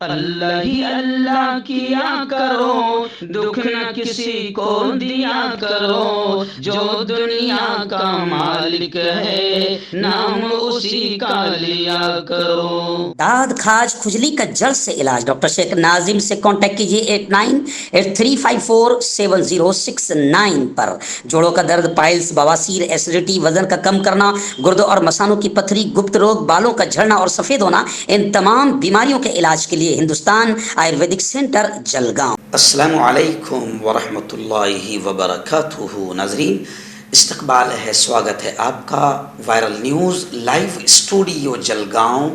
اللہ ہی اللہ کیا کرو، دکھ نہ کسی کو دیا کرو، جو دنیا کا مالک ہے نام اسی کا لیا کرو۔ داد کھاج کھجلی کا جڑ سے علاج ڈاکٹر شیخ ناظم سے کانٹیکٹ کیجیے 8983547069 پر۔ جوڑوں کا درد، پائلس، بواسیر، ایسیڈیٹی، وزن کا کم کرنا، گردوں اور مثانوں کی پتھری، گپت روگ، بالوں کا جھڑنا اور سفید ہونا، ان تمام بیماریوں کے علاج کے لیے ہندوستان آیورویدک سینٹر جلگاؤں۔ السلام علیکم ورحمۃ اللہ وبرکاتہ۔ ناظرین، استقبال ہے، سواگت ہے آپ کا viral news live studio Jalgaon,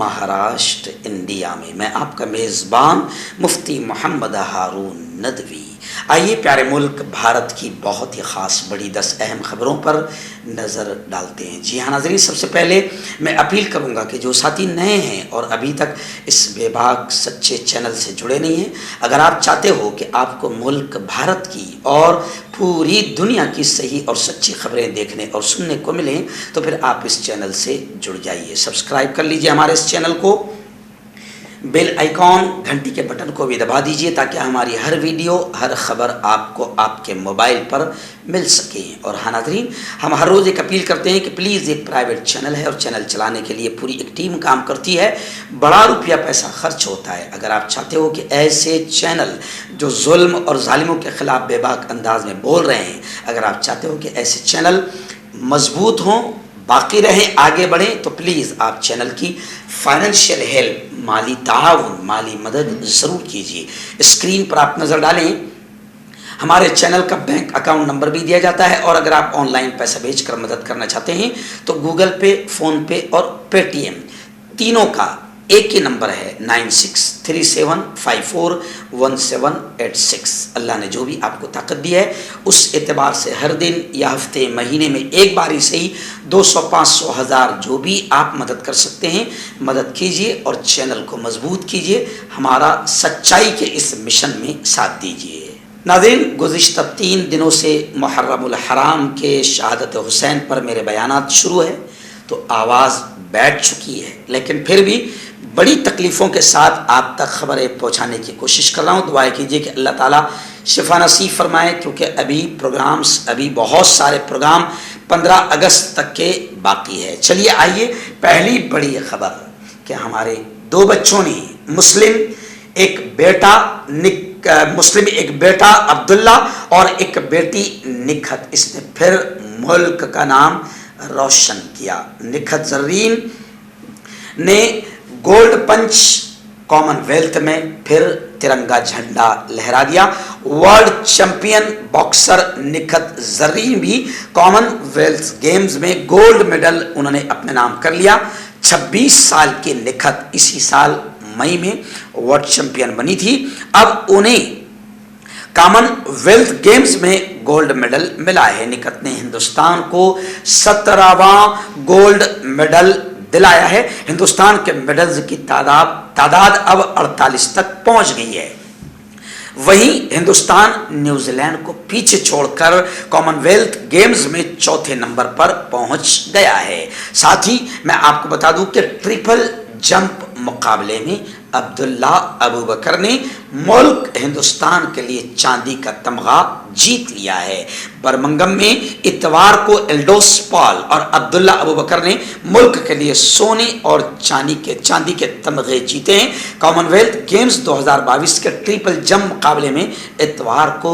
Maharashtra, India میں۔ میں آپ کا میزبان مفتی محمد ہارون ندوی۔ آئیے پیارے ملک بھارت کی بہت ہی خاص بڑی 10 اہم خبروں پر نظر ڈالتے ہیں۔ جی ہاں ناظرین، سب سے پہلے میں اپیل کروں گا کہ جو ساتھی نئے ہیں اور ابھی تک اس بے باک سچے چینل سے جڑے نہیں ہیں، اگر آپ چاہتے ہو کہ آپ کو ملک بھارت کی اور پوری دنیا کی صحیح اور سچی خبریں دیکھنے اور سننے کو ملیں تو پھر آپ اس چینل سے جڑ جائیے۔ سبسکرائب کر لیجئے ہمارے اس چینل کو، بیل آئیکن گھنٹی کے بٹن کو بھی دبا دیجئے تاکہ ہماری ہر ویڈیو، ہر خبر آپ کو آپ کے موبائل پر مل سکے۔ اور ہاں ناظرین، ہم ہر روز ایک اپیل کرتے ہیں کہ پلیز، ایک پرائیویٹ چینل ہے اور چینل چلانے کے لیے پوری ایک ٹیم کام کرتی ہے، بڑا روپیہ پیسہ خرچ ہوتا ہے۔ اگر آپ چاہتے ہو کہ ایسے چینل جو ظلم اور ظالموں کے خلاف بے باک انداز میں بول رہے ہیں، اگر آپ چاہتے ہو کہ ایسے چینل مضبوط ہوں، باقی رہیں، آگے بڑھیں، تو پلیز آپ چینل کی فائنینشیل ہیلپ، مالی تعاون، مالی مدد ضرور کیجیے۔ اسکرین پر آپ نظر ڈالیں، ہمارے چینل کا بینک اکاؤنٹ نمبر بھی دیا جاتا ہے، اور اگر آپ آن لائن پیسہ بھیج کر مدد کرنا چاہتے ہیں تو گوگل پے، فون پے اور پے ٹی ایم تینوں کا ایک ہی نمبر ہے 9637541786۔ اللہ نے جو بھی آپ کو طاقت دی ہے اس اعتبار سے ہر دن یا ہفتے، مہینے میں ایک بار ہی صحیح 200، 500، 1000 جو بھی آپ مدد کر سکتے ہیں مدد کیجیے اور چینل کو مضبوط کیجیے، ہمارا سچائی کے اس مشن میں ساتھ دیجیے۔ ناظرین، گزشتہ 3 دنوں سے محرم الحرام کے شہادت حسین پر میرے بیانات شروع ہے تو آواز بیٹھ چکی ہے، لیکن پھر بھی بڑی تکلیفوں کے ساتھ آپ تک خبریں پہنچانے کی کوشش کر رہا ہوں۔ دعائیں کیجیے کہ اللہ تعالیٰ شفا نصیب فرمائے، کیونکہ ابھی بہت سارے پروگرام 15 اگست تک کے باقی ہے۔ چلیے آئیے، پہلی بڑی خبر کہ ہمارے 2 بچوں نے مسلم ایک بیٹا عبداللہ اور ایک بیٹی نکھت، اس نے پھر ملک کا نام روشن کیا۔ نکھت زرین نے گولڈ پنچ کامن ویلتھ میں پھر ترنگا جھنڈا لہرا دیا۔ ورلڈ چیمپئن باکسر نکھت زرین بھی کامن ویلتھ گیمز میں گولڈ میڈل انہوں نے اپنے نام کر لیا۔ 26 سال کی نکھت اسی سال مئی میں ورلڈ چیمپئن بنی تھی، اب انہیں کامن ویلتھ گیمز میں گولڈ میڈل ملا ہے۔ نکھت نے ہندوستان کو 17واں گولڈ میڈل دلایا ہے۔ ہندوستان کے میڈلز کی تعداد اب 48 تک پہنچ گئی ہے۔ وہیں ہندوستان نیوزی لینڈ کو پیچھے چھوڑ کر کامن ویلتھ گیمز میں 4تھے نمبر پر پہنچ گیا ہے۔ ساتھ ہی میں آپ کو بتا دوں کہ ٹرپل جمپ مقابلے میں عبداللہ ابوبکر نے ملک ہندوستان کے لیے چاندی کا تمغہ جیت لیا ہے۔ برمنگم میں اتوار کو ایلڈوس پال اور عبداللہ ابوبکر نے ملک کے لیے سونے اور چاندی کے تمغے جیتے ہیں۔ کامن ویلتھ گیمز 2022 کے ٹرپل جمپ مقابلے میں اتوار کو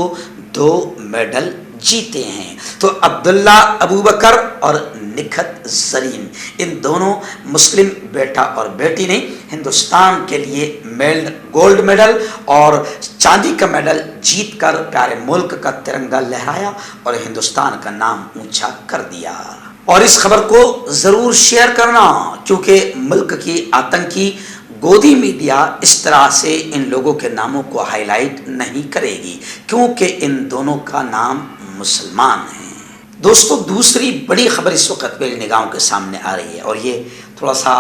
2 میڈل جیتے ہیں۔ تو عبداللہ ابوبکر اور نکھت زرین، ان دونوں مسلم بیٹا اور بیٹی نے ہندوستان کے لیے گولڈ میڈل اور چاندی کا میڈل جیت کر پیارے ملک کا ترنگا لہرایا اور ہندوستان کا نام اونچا کر دیا۔ اور اس خبر کو ضرور شیئر کرنا، کیونکہ ملک کی آتنکی گودی میڈیا اس طرح سے ان لوگوں کے ناموں کو ہائی لائٹ نہیں کرے گی، کیونکہ ان دونوں کا نام مسلمان ہیں۔ دوستو، دوسری بڑی خبر اس وقت میری نگاہوں کے سامنے آ رہی ہے، اور یہ تھوڑا سا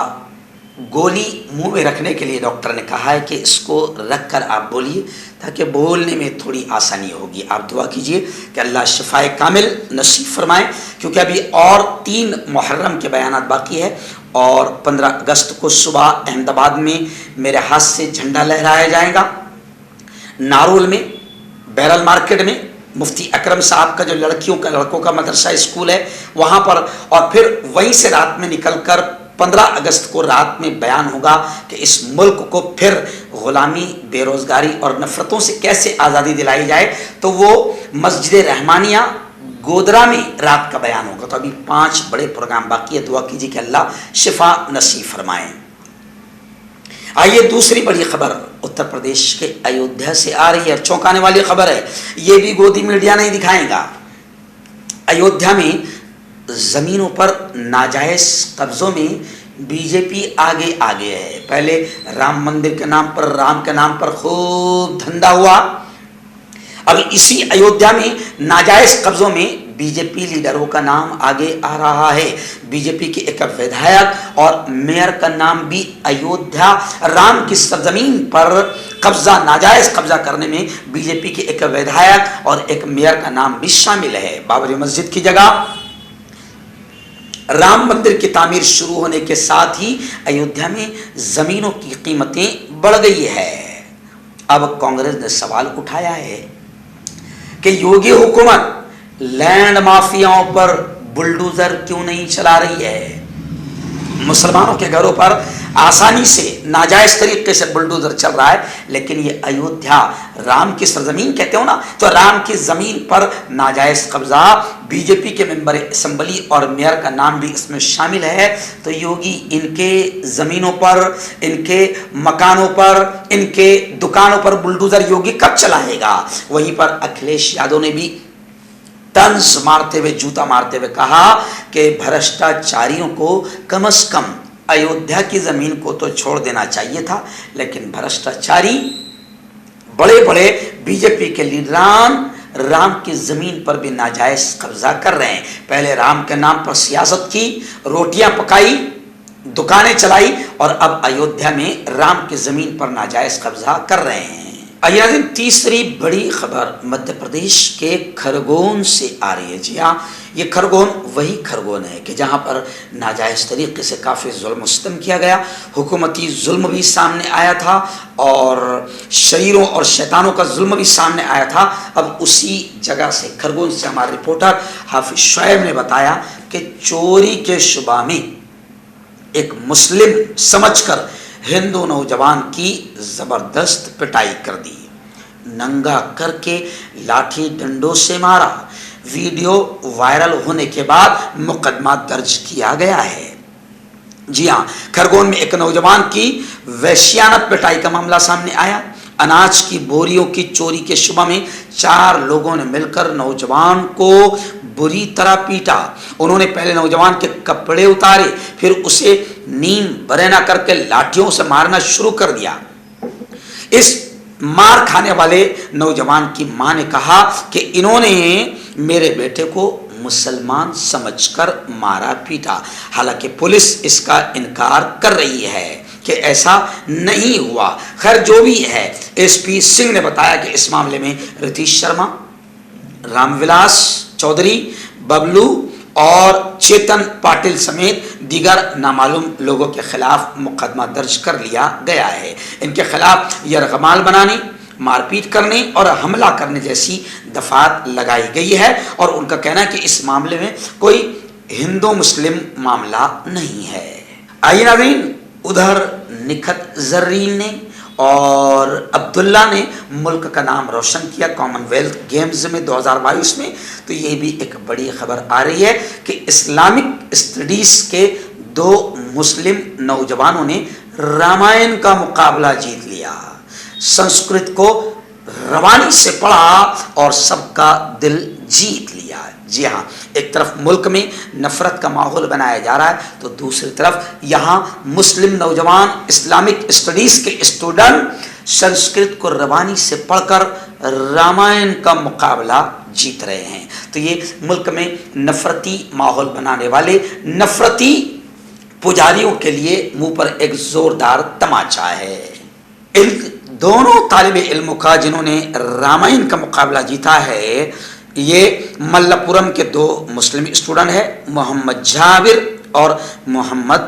گولی منہ میں رکھنے کے لیے ڈاکٹر نے کہا ہے کہ اس کو رکھ کر آپ بولیے تاکہ بولنے میں تھوڑی آسانی ہوگی۔ آپ دعا کیجئے کہ اللہ شفائے کامل نصیب فرمائے، کیونکہ ابھی اور 3 محرم کے بیانات باقی ہے، اور 15 اگست کو صبح احمد آباد میں میرے ہاتھ سے جھنڈا لہرایا جائے گا. نارول میں بیرل مارکیٹ میں مفتی اکرم صاحب کا جو لڑکوں کا مدرسہ اسکول ہے وہاں پر، اور پھر وہیں سے رات میں نکل کر 15 اگست کو رات میں بیان ہوگا کہ اس ملک کو پھر غلامی، بے روزگاری اور نفرتوں سے کیسے آزادی دلائی جائے. تو وہ مسجد رحمانیہ گودرا میں رات کا بیان ہوگا. تو ابھی 5 بڑے پروگرام باقی ہے. دعا کیجیے کہ اللہ شفا نصیب فرمائے. آئیے دوسری بڑی خبر اتر پردیش کے ایودھیا سے آ رہی ہے. چونکانے والی خبر ہے، یہ بھی گودی میڈیا نہیں دکھائے گا. ایودھیا میں زمینوں پر ناجائز قبضوں میں بی جے پی آگے ہے. پہلے رام مندر کے نام پر، رام کے نام پر خوب دھندا ہوا. اب اسی ایودھیا میں ناجائز قبضوں میں بی جے پی لیڈروں کا نام آگے آ رہا ہے. بی جے پی کے ایک ودھایک اور میئر کا نام بھی ایودھیا رام کی سرزمین پر ناجائز قبضہ کرنے میں بی جے پی کے ایک ودھایک اور ایک میئر کا نام بھی شامل ہے. بابری مسجد کی جگہ رام مندر کی تعمیر شروع ہونے کے ساتھ ہی ایودھیا میں زمینوں کی قیمتیں بڑھ گئی ہے. اب کانگریس نے سوال اٹھایا ہے کہ یوگی حکومت لینڈ مافیاؤں پر بلڈوزر کیوں نہیں چلا رہی ہے. مسلمانوں کے گھروں پر آسانی سے ناجائز طریقے سے بلڈوزر چل رہا ہے، لیکن یہ ایودھیا رام کی سرزمین کہتے ہو نا، تو رام کی زمین پر ناجائز قبضہ، بی جے پی کے ممبر اسمبلی اور میئر کا نام بھی اس میں شامل ہے. تو یوگی ان کے زمینوں پر، ان کے مکانوں پر، ان کے دکانوں پر بلڈوزر یوگی کب چلائے گا؟ وہیں پر اکھلیش یادو نے بھی طنز مارتے ہوئے، جوتا مارتے ہوئے کہا کہ بھرشٹاچاریوں کو کم از کم ایودھیا کی زمین کو تو چھوڑ دینا چاہیے تھا، لیکن بھرشٹاچاری بڑے بڑے بی جے پی کے لیڈران رام کی زمین پر بھی ناجائز قبضہ کر رہے ہیں. پہلے رام کے نام پر سیاست کی، روٹیاں پکائی، دکانیں چلائی، اور اب ایودھیا میں رام کی زمین پر ناجائز قبضہ کر رہے ہیں. آئیے تیسری بڑی خبر مدھیہ پردیش کے کھرگون سے آ رہی ہے. جی ہاں، یہ کھرگون وہی کھرگون ہے کہ جہاں پر ناجائز طریقے سے کافی ظلم و ستم کیا گیا. حکومتی ظلم بھی سامنے آیا تھا اور شریروں اور شیطانوں کا ظلم بھی سامنے آیا تھا. اب اسی جگہ سے کھرگون سے ہمارے رپورٹر حافظ شعیب نے بتایا کہ چوری کے شبہ میں ایک مسلم سمجھ کر ہندو نوجوان کی زبردست پٹائی کر دی، ننگا کر کے لاٹھی ڈنڈوں سے مارا. ویڈیو وائرل ہونے کے بعد مقدمہ درج کیا گیا ہے. جی ہاں، کھرگون میں ایک نوجوان کی وحشیانہ پٹائی کا معاملہ سامنے آیا. اناج کی بوریوں کی چوری کے شبہ میں 4 لوگوں نے مل کر نوجوان کو بری طرح پیٹا. انہوں نے پہلے نوجوان کے کپڑے اتارے، پھر اسے نیم برینا کر کے لاٹھیوں سے مارنا شروع کر دیا. اس مار کھانے والے نوجوان کی ماں نے کہا کہ انہوں نے میرے بیٹے کو مسلمان سمجھ کر مارا پیٹا. حالانکہ پولیس اس کا انکار کر رہی ہے کہ ایسا نہیں ہوا. خیر جو بھی ہے، ایس پی سنگھ نے بتایا کہ اس معاملے میں رتیش شرما، رام ولاس چودھری، ببلو اور چیتن پاٹل سمیت دیگر نامعلوم لوگوں کے خلاف مقدمہ درج کر لیا گیا ہے. ان کے خلاف یرغمال بنانے، مار پیٹ کرنے اور حملہ کرنے جیسی دفعات لگائی گئی ہے، اور ان کا کہنا ہے کہ اس معاملے میں کوئی ہندو مسلم معاملہ نہیں ہے. آئیے ناظرین، ادھر نکھت زرین نے اور عبداللہ نے ملک کا نام روشن کیا کامن ویلتھ گیمز میں 2022 میں. تو یہ بھی ایک بڑی خبر آ رہی ہے کہ اسلامک اسٹڈیز کے 2 مسلم نوجوانوں نے رامائن کا مقابلہ جیت لیا. سنسکرت کو روانی سے پڑھا اور سب کا دل جیت لیا. جی ہاں، ایک طرف ملک میں نفرت کا ماحول بنایا جا رہا ہے، تو دوسری طرف یہاں مسلم نوجوان اسلامک اسٹڈیز کے اسٹوڈنٹ سنسکرت کو روانی سے پڑھ کر رامائن کا مقابلہ جیت رہے ہیں. تو یہ ملک میں نفرتی ماحول بنانے والے نفرتی پجاریوں کے لیے منہ پر ایک زوردار تماچا ہے. ان دونوں طالب علموں کا جنہوں نے رامائن کا مقابلہ جیتا ہے، یہ ملپورم کے 2 مسلم اسٹوڈنٹ ہیں، محمد جابر اور محمد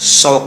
100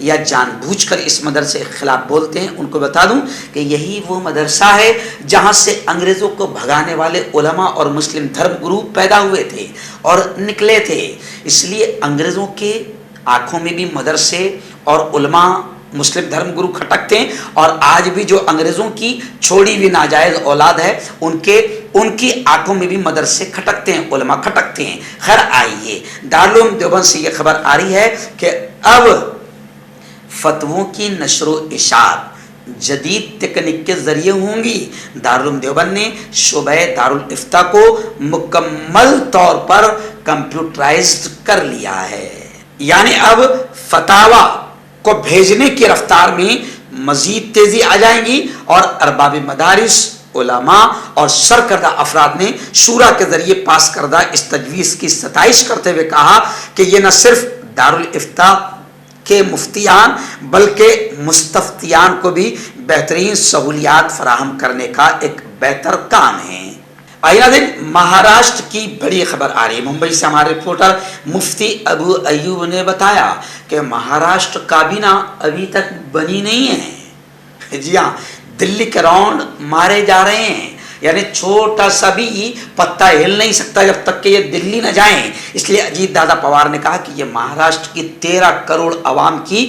یا جان بوجھ کر اس مدرسے کے خلاف بولتے ہیں، ان کو بتا دوں کہ یہی وہ مدرسہ ہے جہاں سے انگریزوں کو بھگانے والے علماء اور مسلم دھرم گرو پیدا ہوئے تھے اور نکلے تھے۔ اس لیے انگریزوں کے آنکھوں میں بھی مدرسے اور علماء مسلم دھرم گرو کھٹکتے ہیں، اور آج بھی جو انگریزوں کی چھوڑی ہوئی ناجائز اولاد ہے ان کی آنکھوں میں بھی مدرسے کھٹکتے ہیں، علماء کھٹکتے ہیں۔ خیر آئیے، دارالعلوم دیوبند سے یہ خبر آ رہی ہے کہ اب فتووں کی نشر و اشاعت جدید تکنیک کے ذریعے ہوں گی۔ دارالعلوم دیوبند نے شعبہ دارالافتاء کو مکمل طور پر کمپیوٹرائزڈ کر لیا ہے، یعنی اب فتاوی کو بھیجنے کی رفتار میں مزید تیزی آ جائیں گی، اور ارباب مدارس، علماء اور سرکردہ افراد نے شورا کے ذریعے پاس کردہ اس تجویز کی ستائش کرتے ہوئے کہا کہ یہ نہ صرف دارالافتاء کے مفتیان بلکہ مستفتیان کو بھی بہترین سہولیات فراہم کرنے کا ایک بہتر کام ہے۔ آئینہ دن مہاراشٹر کی بڑی خبر آ رہی ہے۔ ممبئی سے ہمارے رپورٹر مفتی ابو ایوب نے بتایا کہ مہاراشٹر کابینہ ابھی تک بنی نہیں ہے۔ جی ہاں، دلی کے راؤنڈ مارے جا رہے ہیں، یعنی چھوٹا سا بھی پتہ ہل نہیں سکتا جب تک کہ یہ دلی نہ جائیں۔ اس لیے اجیت دادا پوار نے کہا کہ یہ مہاراشٹر کی 13 کروڑ عوام کی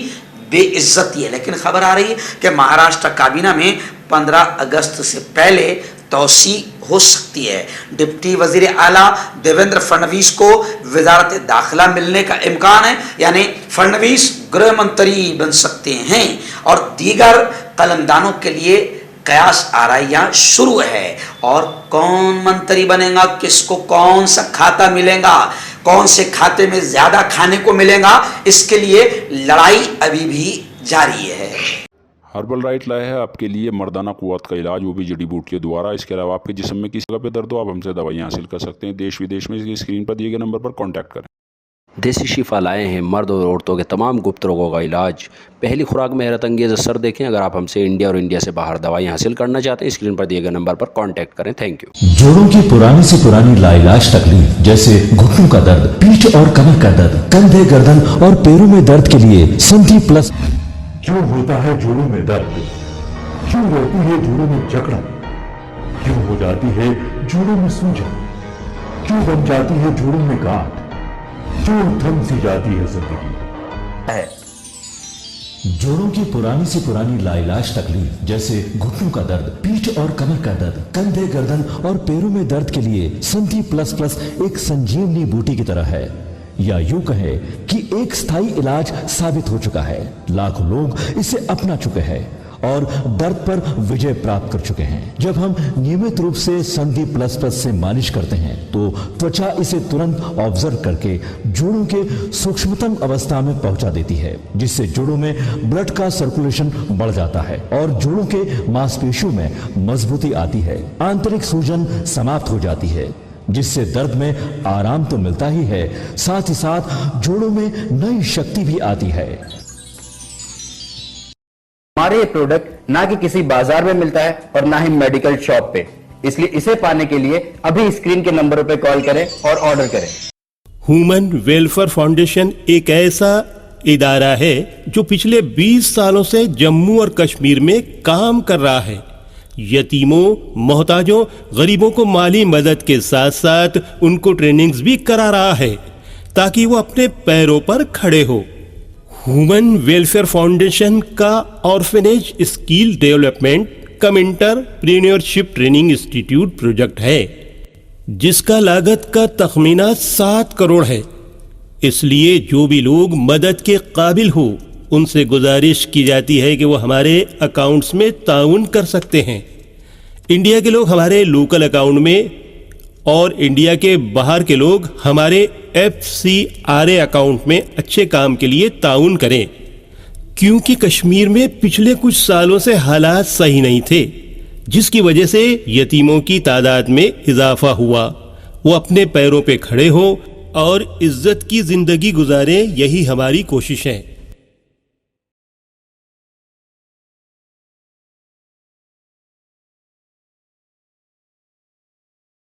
بے عزتی ہے۔ لیکن خبر آ رہی ہے کہ مہاراشٹر کابینہ میں 15 اگست سے پہلے توسیع ہو سکتی ہے۔ ڈپٹی وزیر اعلیٰ دیویندر فڈنویس کو وزارت داخلہ ملنے کا امکان ہے، یعنی فڈنویس گرہ منتری بن سکتے ہیں، اور دیگر قلمدانوں کے لیے قیاس آرائیاں شروع ہے۔ اور کون منتری بنے گا، کس کو کون سا کھاتا ملے گا، کون سے کھاتے میں زیادہ کھانے کو ملے گا، اس کے لیے لڑائی ابھی بھی جاری ہے۔ ہربل رائٹ لائے ہے آپ کے لیے مردانہ قوت کا علاج، وہ بھی جڑی بوٹیوں دوارا۔ اس کے علاوہ آپ کے جسم میں کسی جگہ پہ درد ہو، آپ ہم سے دوائیاں حاصل کر سکتے ہیں۔ دیش ودیش میں اسکرین پر دیے گئے نمبر پر کانٹیکٹ کریں۔ دیسی شفا لائے ہیں مرد اور عورتوں کے تمام گپت روگوں کا علاج۔ پہلی خوراک میں حیرت انگیز اثر دیکھیں۔ اگر آپ ہم سے انڈیا اور انڈیا سے باہر دوائیں حاصل کرنا چاہتے ہیں، اسکرین پر دیے گئے نمبر پر کانٹیکٹ کریں۔ Thank you. جوڑوں کی پرانی سے پرانی لاعلاج تکلیف جیسے گھٹنوں کا درد، پیٹھ اور کمر کا درد، کندھے، گردن اور پیروں میں درد کے لیے سنٹی پلس۔ کیوں ہوتا ہے جوڑوں میں درد؟ کیوں رہتی ہے جوڑوں میں جکڑن؟ کیوں ہو جاتی ہے جوڑوں میں سوجن؟ کیوں بن جاتی ہے جوڑوں میں گاٹھ؟ کیوں تھم سی جاتی ہے زندگی؟ جوڑوں کی پرانی سے پرانی لاعلاج تکلیف جیسے گھٹنوں کا درد، پیٹھ اور کمر کا درد، کندھے، گردن اور پیروں میں درد کے لیے سنٹی پلس پلس ایک سنجیونی بوٹی کی طرح ہے، یا یوں کہے کہ ایک استھائی علاج ثابت ہو چکا ہے۔ لاکھوں لوگ اسے اپنا چکے ہیں اور درد پر وجے پراپت کر چکے ہیں۔ جب ہم نیمت روپ سے سندھی پلس پلس سے مالش کرتے ہیں تو توچا اسے ترنت آبزرو کر کے جوڑوں کے سوکشمتم اوستھا میں پہنچا دیتی ہے، جس سے جوڑوں میں بلڈ کا سرکولیشن بڑھ جاتا ہے اور جوڑوں کے ماس پیشیوں میں مضبوطی آتی ہے، آنترک سوجن سماپت ہو جاتی ہے، جس سے درد میں آرام تو ملتا ہی ہے، ساتھ ہی ساتھ جوڑوں میں نئی شکتی بھی آتی ہے۔ ہمارے یہ پروڈکٹ نہ کہ کسی بازار میں ملتا ہے اور نہ ہی میڈیکل شاپ پہ، اس لیے اسے پانے کے لیے ابھی اسکرین کے نمبروں پہ کال کریں اور آرڈر کریں۔ ہیومن ویلفیئر فاؤنڈیشن ایک ایسا ادارہ ہے جو پچھلے 20 سالوں سے جموں اور کشمیر میں کام کر رہا ہے۔ یتیموں، محتاجوں، غریبوں کو مالی مدد کے ساتھ ساتھ ان کو ٹریننگز بھی کرا رہا ہے تاکہ وہ اپنے پیروں پر کھڑے ہو۔ ہیومن ویلفیئر فاؤنڈیشن کا آرفنیج اسکل ڈیولپمنٹ کم انٹرپرینیورشپ ٹریننگ انسٹیٹیوٹ پروجیکٹ ہے، جس کا لاگت کا تخمینہ 7 کروڑ ہے۔ اس لیے جو بھی لوگ مدد کے قابل ہو ان سے گزارش کی جاتی ہے کہ وہ ہمارے اکاؤنٹس میں تعاون کر سکتے ہیں۔ انڈیا کے لوگ ہمارے لوکل اکاؤنٹ میں اور انڈیا کے باہر کے لوگ ہمارے FCRA اکاؤنٹ میں اچھے کام کے لیے تعاون کریں، کیونکہ کشمیر میں پچھلے کچھ سالوں سے حالات صحیح نہیں تھے، جس کی وجہ سے یتیموں کی تعداد میں اضافہ ہوا۔ وہ اپنے پیروں پہ کھڑے ہوں اور عزت کی زندگی گزاریں، یہی ہماری کوشش ہے۔